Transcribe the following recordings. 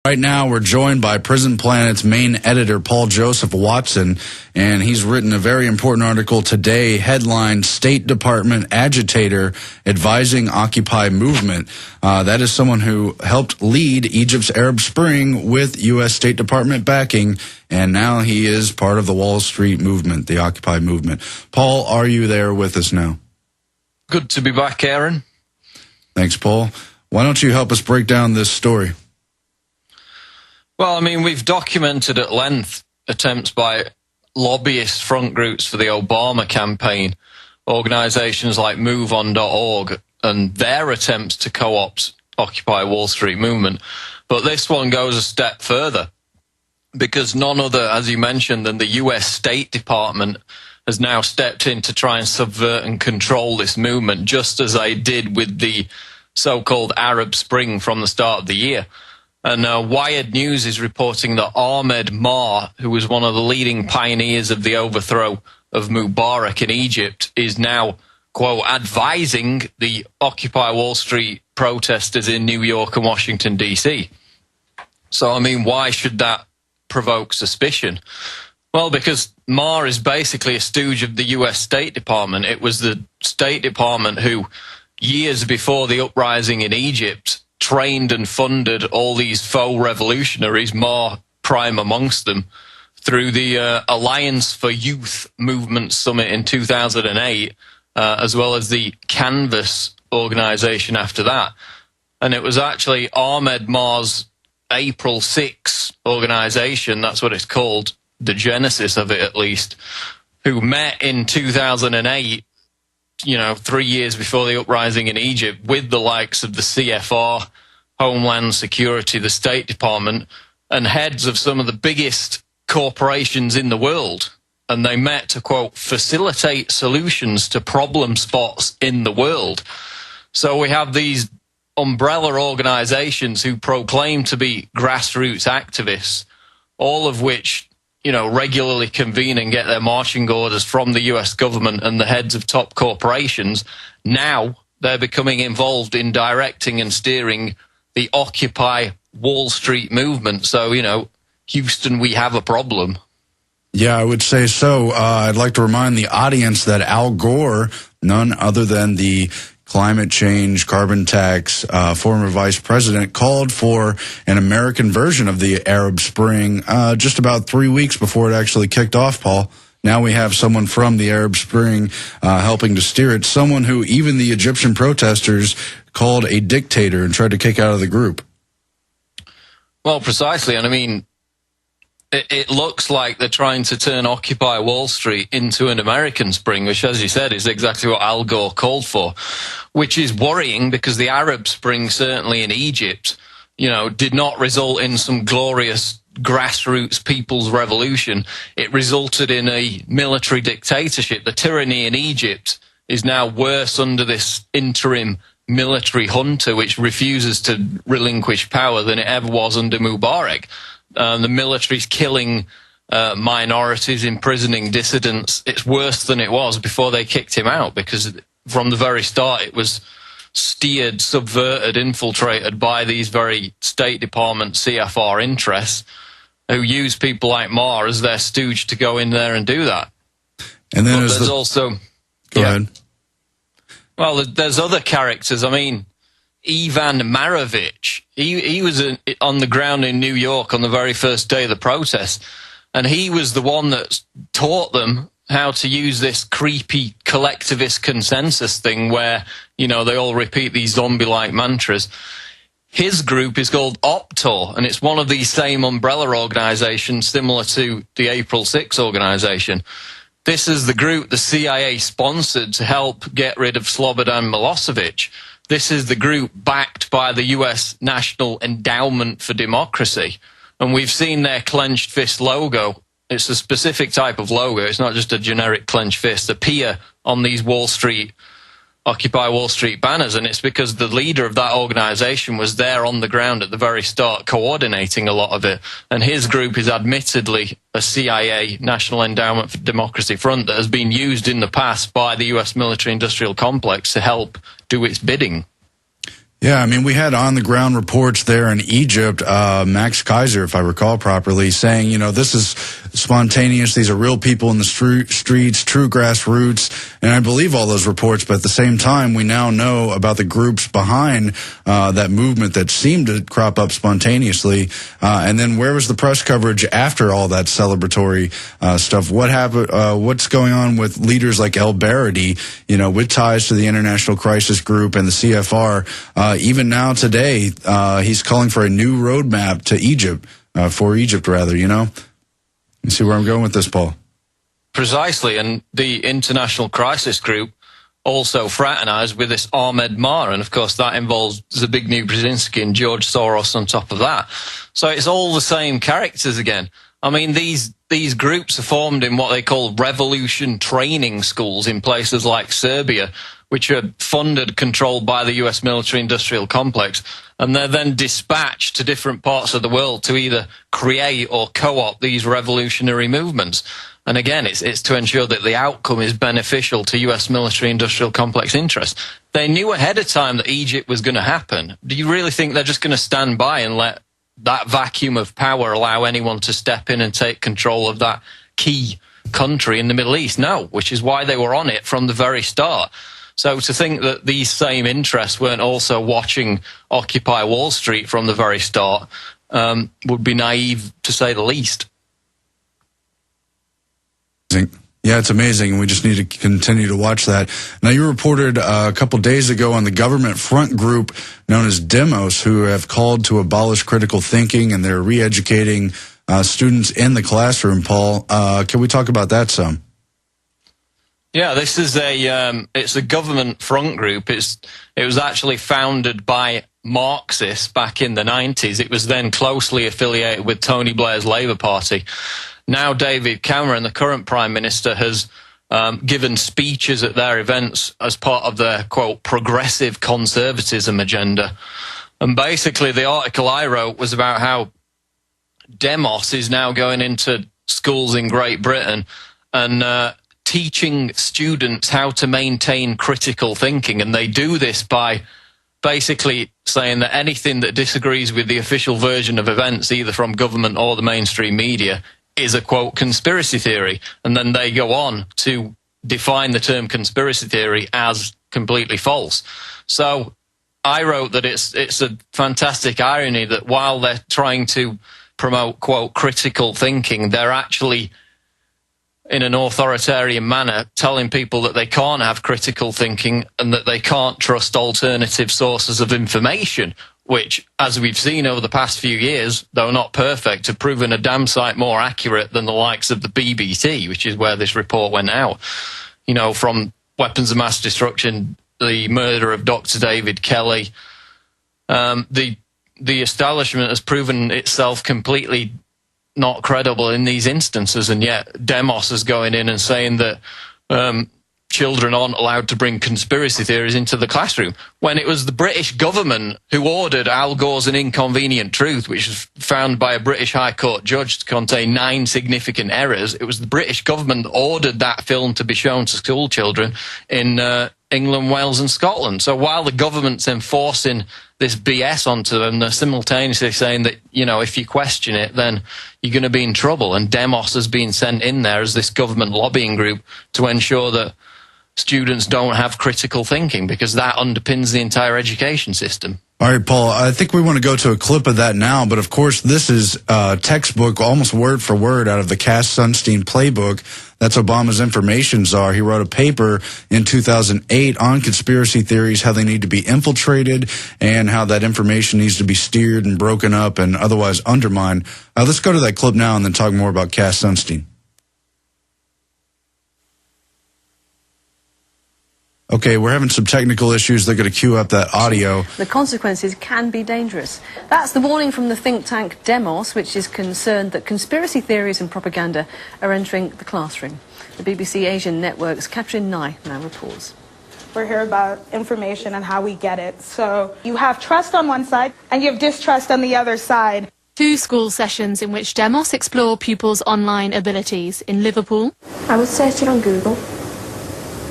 Right now, we're joined by Prison Planet's main editor, Paul Joseph Watson, and he's written a very important article today, headlined State Department Agitator Advising Occupy Movement. That is someone who helped lead Egypt's Arab Spring with U.S. State Department backing, and now he is part of the Wall Street movement, the Occupy movement. Paul, are you there with us now? Good to be back, Aaron. Thanks, Paul. Why don't you help us break down this story? Well, I mean, we've documented at length attempts by lobbyist front groups for the Obama campaign, organizations like MoveOn.org, and their attempts to co-opt Occupy Wall Street movement. But this one goes a step further, because none other, as you mentioned, than the U.S. State Department has now stepped in to try and subvert and control this movement, just as they did with the so-called Arab Spring from the start of the year. And Wired News is reporting that Ahmed Maher, who was one of the leading pioneers of the overthrow of Mubarak in Egypt, is now, quote, advising the Occupy Wall Street protesters in New York and Washington, D.C. So, I mean, why should that provoke suspicion? Well, because Maher is basically a stooge of the U.S. State Department. It was the State Department who, years before the uprising in Egypt, trained and funded all these faux revolutionaries, Maher prime amongst them, through the Alliance for Youth Movement Summit in 2008, as well as the Canvas organization after that. And it was actually Ahmed Maher's April 6 organization, that's what it's called, the genesis of it at least, who met in 2008, you know, 3 years before the uprising in Egypt, with the likes of the CFR, Homeland Security, the State Department, and heads of some of the biggest corporations in the world. And they met to, quote, facilitate solutions to problem spots in the world. So we have these umbrella organizations who proclaim to be grassroots activists, all of which, you know, regularly convene and get their marching orders from the US government and the heads of top corporations. Now they're becoming involved in directing and steering the Occupy Wall Street movement. So, you know, Houston, we have a problem. Yeah, I would say so. I'd like to remind the audience that Al Gore, none other than the climate change, carbon tax, former vice president, called for an American version of the Arab Spring just about 3 weeks before it actually kicked off, Paul. Now we have someone from the Arab Spring helping to steer it, someone who even the Egyptian protesters called a dictator and tried to kick out of the group. Well, precisely. And I mean, it looks like they're trying to turn Occupy Wall Street into an American Spring, which, as you said, is exactly what Al Gore called for, which is worrying because the Arab Spring, certainly in Egypt, you know, did not result in some glorious grassroots people's revolution. It resulted in a military dictatorship. The tyranny in Egypt is now worse under this interim military junta, which refuses to relinquish power, than it ever was under Mubarak. The military's killing minorities, imprisoning dissidents. It's worse than it was before they kicked him out, because from the very start it was steered, subverted, infiltrated by these very State Department CFR interests who use people like Maher as their stooge to go in there and do that. And then there's also... Go ahead. Well, there's other characters. I mean, Ivan Marovich, he was on the ground in New York on the very first day of the protest, and he was the one that taught them how to use this creepy collectivist consensus thing where, you know, they all repeat these zombie-like mantras. His group is called Optor, and it's one of these same umbrella organizations similar to the April 6 organization. This is the group the CIA sponsored to help get rid of Slobodan Milosevic. This is the group backed by the U.S. National Endowment for Democracy. And we've seen their clenched fist logo. It's a specific type of logo. It's not just a generic clenched fist. Appear on these Wall Street, Occupy Wall Street banners. And it's because the leader of that organization was there on the ground at the very start, coordinating a lot of it. And his group is admittedly a CIA, National Endowment for Democracy front, that has been used in the past by the U.S. military-industrial complex to help do its bidding. Yeah, I mean, we had on-the-ground reports there in Egypt, Max Kaiser, if I recall properly, saying, you know, this is spontaneous. These are real people in the streets, true grassroots. And I believe all those reports, but at the same time, we now know about the groups behind that movement that seemed to crop up spontaneously. And then where was the press coverage after all that celebratory stuff? What happened? What's going on with leaders like El-Baradi, you know, with ties to the International Crisis Group and the CFR? Even now today, he's calling for a new roadmap to Egypt, for Egypt rather, you know? You see where I'm going with this, Paul? Precisely, and the International Crisis Group also fraternized with this Ahmed Maher, and of course that involves Zbigniew Brzezinski and George Soros on top of that. So it's all the same characters again. I mean, these groups are formed in what they call revolution training schools in places like Serbia, which are funded, controlled by the US military-industrial complex, and they're then dispatched to different parts of the world to either create or co-opt these revolutionary movements. And again, it's to ensure that the outcome is beneficial to US military-industrial complex interests. They knew ahead of time that Egypt was going to happen. Do you really think they're just going to stand by and let that vacuum of power allow anyone to step in and take control of that key country in the Middle East? No, which is why they were on it from the very start. So to think that these same interests weren't also watching Occupy Wall Street from the very start would be naive, to say the least. Yeah, it's amazing. We just need to continue to watch that. Now, you reported a couple days ago on the government front group known as Demos, who have called to abolish critical thinking, and they're re-educating students in the classroom. Paul, can we talk about that some? Yeah, this is it's a government front group. It was actually founded by Marxists back in the 90s. It was then closely affiliated with Tony Blair's Labour Party. Now David Cameron, the current Prime Minister, has given speeches at their events as part of their, quote, progressive conservatism agenda. And basically the article I wrote was about how Demos is now going into schools in Great Britain and teaching students how to maintain critical thinking. And they do this by basically saying that anything that disagrees with the official version of events, either from government or the mainstream media, is a, quote, conspiracy theory. And then they go on to define the term conspiracy theory as completely false. So I wrote that it's a fantastic irony that while they're trying to promote, quote, critical thinking, they're actually, in an authoritarian manner, telling people that they can't have critical thinking and that they can't trust alternative sources of information, which, as we've seen over the past few years, though not perfect, have proven a damn sight more accurate than the likes of the BBC, which is where this report went out. You know, from weapons of mass destruction, the murder of Dr. David Kelly, the establishment has proven itself completely not credible in these instances, and yet Demos is going in and saying that children aren't allowed to bring conspiracy theories into the classroom, when it was the British government who ordered Al Gore's An Inconvenient Truth, which was found by a British High Court judge to contain 9 significant errors. It was the British government that ordered that film to be shown to school children in England, Wales and Scotland. So while the government's enforcing this BS onto them, they're simultaneously saying that, you know, if you question it, then you're going to be in trouble. And Demos has been sent in there as this government lobbying group to ensure that students don't have critical thinking, because that underpins the entire education system. All right, Paul, I think we want to go to a clip of that now, but of course this is textbook, almost word for word, out of the Cass-Sunstein playbook. That's Obama's information czar. He wrote a paper in 2008 on conspiracy theories, how they need to be infiltrated, and how that information needs to be steered and broken up and otherwise undermined. Let's go to that clip now and then talk more about Cass-Sunstein. Okay, we're having some technical issues. They're going to cue up that audio. The consequences can be dangerous. That's the warning from the think tank Demos, which is concerned that conspiracy theories and propaganda are entering the classroom. The BBC Asian network's Katrin Nai now reports. We're here about information and how we get it. So you have trust on one side and you have distrust on the other side. 2 school sessions in which Demos explore pupils' online abilities in Liverpool. I would search it on Google.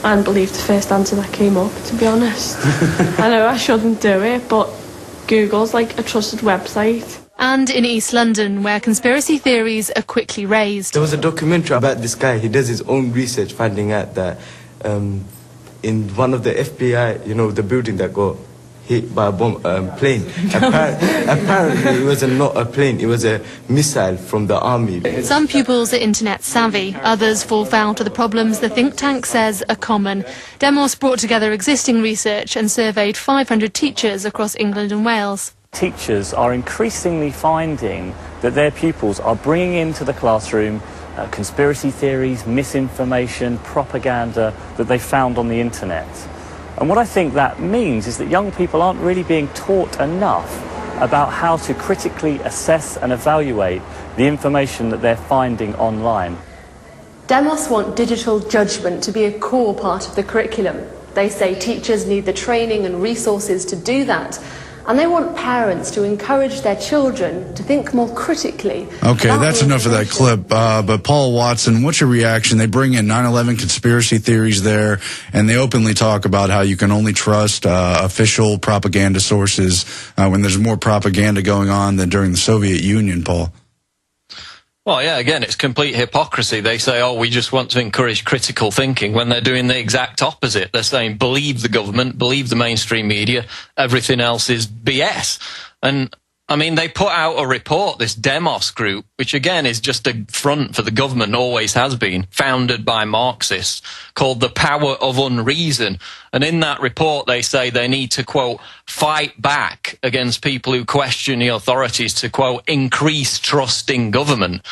and believed the first answer that came up, to be honest. I know I shouldn't do it, but Google's like a trusted website. And in East London, where conspiracy theories are quickly raised. There was a documentary about this guy. He does his own research, finding out that in one of the FBI, you know, the building that got hit by a plane. Apparently it was not a plane, it was a missile from the army. Some pupils are internet savvy, others fall foul to the problems the think tank says are common. Demos brought together existing research and surveyed 500 teachers across England and Wales. Teachers are increasingly finding that their pupils are bringing into the classroom conspiracy theories, misinformation, propaganda that they found on the internet. And what I think that means is that young people aren't really being taught enough about how to critically assess and evaluate the information that they're finding online. Demos want digital judgment to be a core part of the curriculum. They say teachers need the training and resources to do that. And they want parents to encourage their children to think more critically. Okay, that's enough of that clip. But Paul Watson, what's your reaction? They bring in 9/11 conspiracy theories there, and they openly talk about how you can only trust official propaganda sources when there's more propaganda going on than during the Soviet Union, Paul. Well, yeah, again, it's complete hypocrisy. They say, oh, we just want to encourage critical thinking when they're doing the exact opposite. They're saying, believe the government, believe the mainstream media, everything else is BS. And, I mean, they put out a report, this Demos group, which, again, is just a front for the government, always has been, founded by Marxists, called The Power of Unreason. And in that report, they say they need to, quote, fight back against people who question the authorities to, quote, increase trust in government.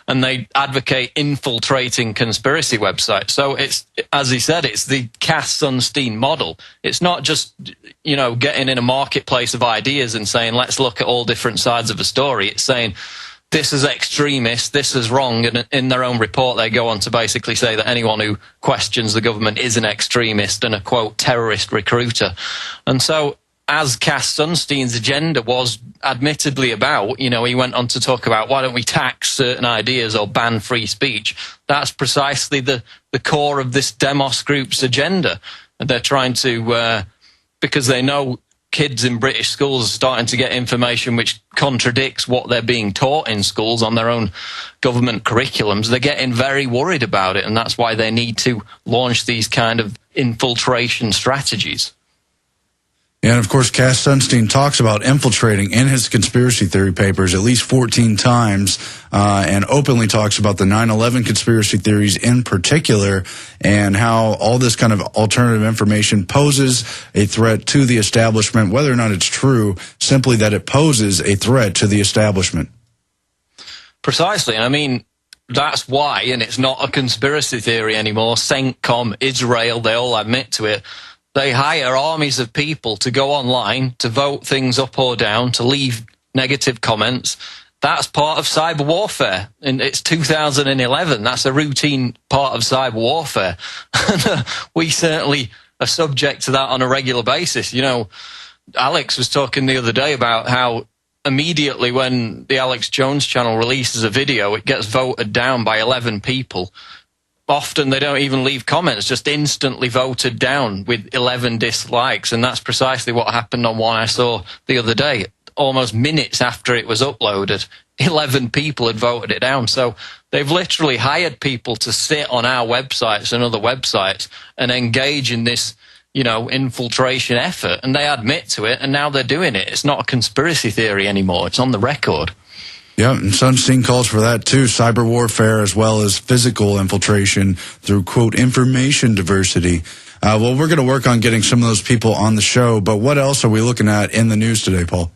And they advocate infiltrating conspiracy websites. So it's, as he said, it's the Cass-Sunstein model. It's not just, you know, getting in a marketplace of ideas and saying, let's look at all different sides of a story. It's saying, this is extremist, this is wrong, and in their own report they go on to basically say that anyone who questions the government is an extremist and a, quote, terrorist recruiter. And so, as Cass-Sunstein's agenda was admittedly about, you know, he went on to talk about why don't we tax certain ideas or ban free speech. That's precisely the core of this Demos group's agenda. And they're trying to, because they know kids in British schools are starting to get information which contradicts what they're being taught in schools on their own government curriculums. They're getting very worried about it, and that's why they need to launch these kind of infiltration strategies. And, of course, Cass-Sunstein talks about infiltrating in his conspiracy theory papers at least 14 times and openly talks about the 9/11 conspiracy theories in particular and how all this kind of alternative information poses a threat to the establishment, whether or not it's true, simply that it poses a threat to the establishment. Precisely. I mean, that's why, and it's not a conspiracy theory anymore, CENTCOM, Israel, they all admit to it. They hire armies of people to go online, to vote things up or down, to leave negative comments. That's part of cyber warfare. And it's 2011. That's a routine part of cyber warfare. We certainly are subject to that on a regular basis. You know, Alex was talking the other day about how immediately when the Alex Jones channel releases a video, it gets voted down by 11 people. Often they don't even leave comments, just instantly voted down with 11 dislikes. And that's precisely what happened on one I saw the other day. Almost minutes after it was uploaded, 11 people had voted it down. So they've literally hired people to sit on our websites and other websites and engage in this, you know, infiltration effort. And they admit to it, and now they're doing it. It's not a conspiracy theory anymore. It's on the record. Yeah, and Sunstein calls for that too, cyber warfare as well as physical infiltration through, quote, information diversity. Well, we're going to work on getting some of those people on the show, but what else are we looking at in the news today, Paul?